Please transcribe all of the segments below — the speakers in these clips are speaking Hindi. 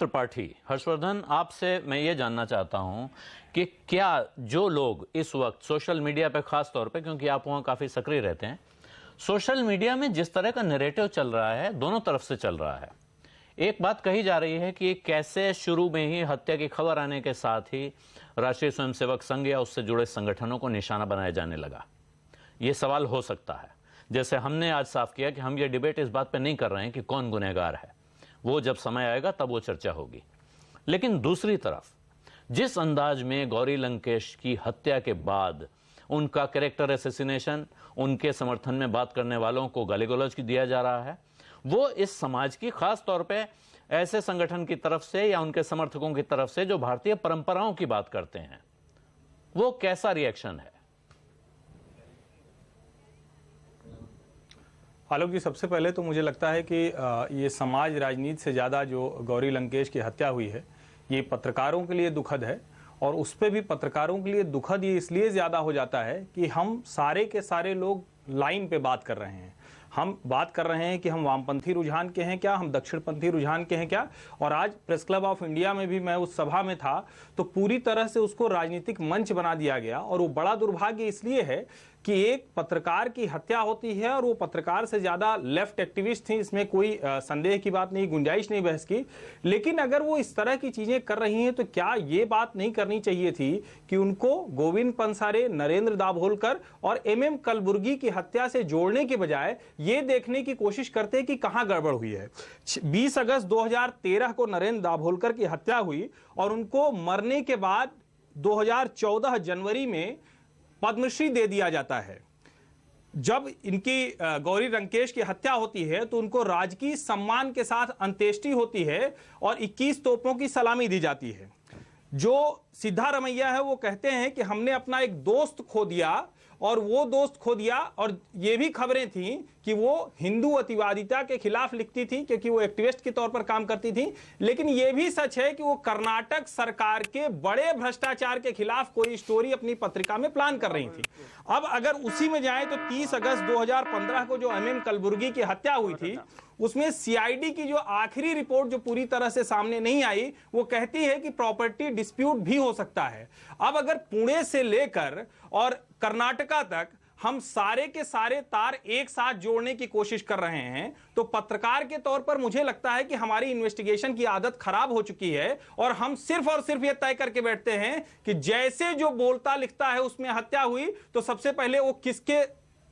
त्रिपाठी, हर्षवर्धन, आपसे मैं ये जानना चाहता हूं कि क्या जो लोग इस वक्त सोशल मीडिया पे, खास तौर पे क्योंकि आप वहां काफी सक्रिय रहते हैं, सोशल मीडिया में जिस तरह का नैरेटिव चल रहा है, दोनों तरफ से चल रहा है। एक बात कही जा रही है कि कैसे शुरू में ही हत्या की खबर आने के साथ ही राष्ट्रीय स्वयंसेवक संघ या उससे जुड़े संगठनों को निशाना बनाया जाने लगा। यह सवाल हो सकता है, जैसे हमने आज साफ किया कि हम ये डिबेट इस बात पर नहीं कर रहे हैं कि कौन गुनहगार है, वो जब समय आएगा तब वो चर्चा होगी। लेकिन दूसरी तरफ जिस अंदाज में गौरी लंकेश की हत्या के बाद उनका कैरेक्टर असैसिनेशन, उनके समर्थन में बात करने वालों को गाली गलौज दिया जा रहा है, वो इस समाज की, खास तौर पे ऐसे संगठन की तरफ से या उनके समर्थकों की तरफ से जो भारतीय परंपराओं की बात करते हैं, वो कैसा रिएक्शन है? आलोक जी, सबसे पहले तो मुझे लगता है कि ये समाज राजनीति से ज़्यादा जो गौरी लंकेश की हत्या हुई है, ये पत्रकारों के लिए दुखद है। और उस पर भी पत्रकारों के लिए दुखद ये इसलिए ज़्यादा हो जाता है कि हम सारे के सारे लोग लाइन पे बात कर रहे हैं। हम बात कर रहे हैं कि हम वामपंथी रुझान के हैं क्या, हम दक्षिणपंथी रुझान के हैं क्या। और आज प्रेस क्लब ऑफ इंडिया में भी मैं उस सभा में था, तो पूरी तरह से उसको राजनीतिक मंच बना दिया गया। और वो बड़ा दुर्भाग्य इसलिए है कि एक पत्रकार की हत्या होती है और वो पत्रकार से ज़्यादा लेफ्ट एक्टिविस्ट थी, इसमें कोई संदेह की बात नहीं, गुंजाइश नहीं बहस की। लेकिन अगर वो इस तरह की चीज़ें कर रही हैं तो क्या ये बात नहीं करनी चाहिए थी कि उनको गोविंद पंसारे, नरेंद्र दाभोलकर और MM कलबुर्गी की हत्या से जोड़ने के बजाय ये देखने की कोशिश करते कि कहाँ गड़बड़ हुई है। 20 अगस्त 2013 को नरेंद्र दाभोलकर की हत्या हुई और उनको मरने के बाद 2014 जनवरी में पद्मश्री दे दिया जाता है। जब इनकी गौरी लंकेश की हत्या होती है तो उनको राजकीय सम्मान के साथ अंत्येष्टि होती है और 21 तोपों की सलामी दी जाती है। जो सिद्धारमैया है वो कहते हैं कि हमने अपना एक दोस्त खो दिया, और वो दोस्त खो दिया। और ये भी खबरें थी कि वो हिंदू अतिवादिता के खिलाफ लिखती थी क्योंकि वो एक्टिविस्ट के तौर पर काम करती थी। लेकिन ये भी सच है कि वो कर्नाटक सरकार के बड़े भ्रष्टाचार के खिलाफ कोई स्टोरी अपनी पत्रिका में प्लान कर रही थी। अब अगर उसी में जाए तो 30 अगस्त 2015 को जो MM कलबुर्गी की हत्या हुई थी, उसमें CID की जो आखिरी रिपोर्ट जो पूरी तरह से सामने नहीं आई, वो कहती है कि प्रॉपर्टी डिस्प्यूट भी हो सकता है। अब अगर पुणे से लेकर और कर्नाटका तक हम सारे के सारे तार एक साथ जोड़ने की कोशिश कर रहे हैं, तो पत्रकार के तौर पर मुझे लगता है कि हमारी इन्वेस्टिगेशन की आदत खराब हो चुकी है। और हम सिर्फ और सिर्फ ये तय करके बैठते हैं कि जैसे जो बोलता लिखता है उसमें हत्या हुई, तो सबसे पहले वो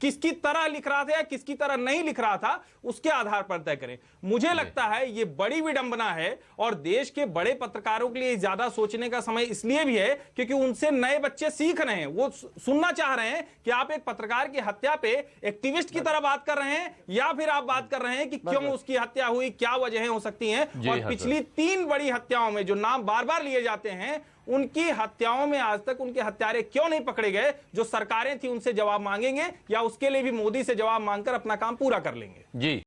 किसकी तरह लिख रहा था या किसकी तरह नहीं लिख रहा था, उसके आधार पर तय करें। मुझे लगता है ये बड़ी विडंबना है और देश के बड़े पत्रकारों के लिए ज्यादा सोचने का समय इसलिए भी है क्योंकि उनसे नए बच्चे सीख रहे हैं। वो सुनना चाह रहे हैं कि आप एक पत्रकार की हत्या पे एक्टिविस्ट की तरह बात कर रहे हैं या फिर आप बात कर रहे हैं कि क्यों उसकी हत्या हुई, क्या वजहें हो सकती हैं। और पिछली 3 बड़ी हत्याओं में जो नाम बार बार लिए जाते हैं, उनकी हत्याओं में आज तक उनके हत्यारे क्यों नहीं पकड़े गए? जो सरकारें थी उनसे जवाब मांगेंगे या उसके लिए भी मोदी से जवाब मांगकर अपना काम पूरा कर लेंगे। जी।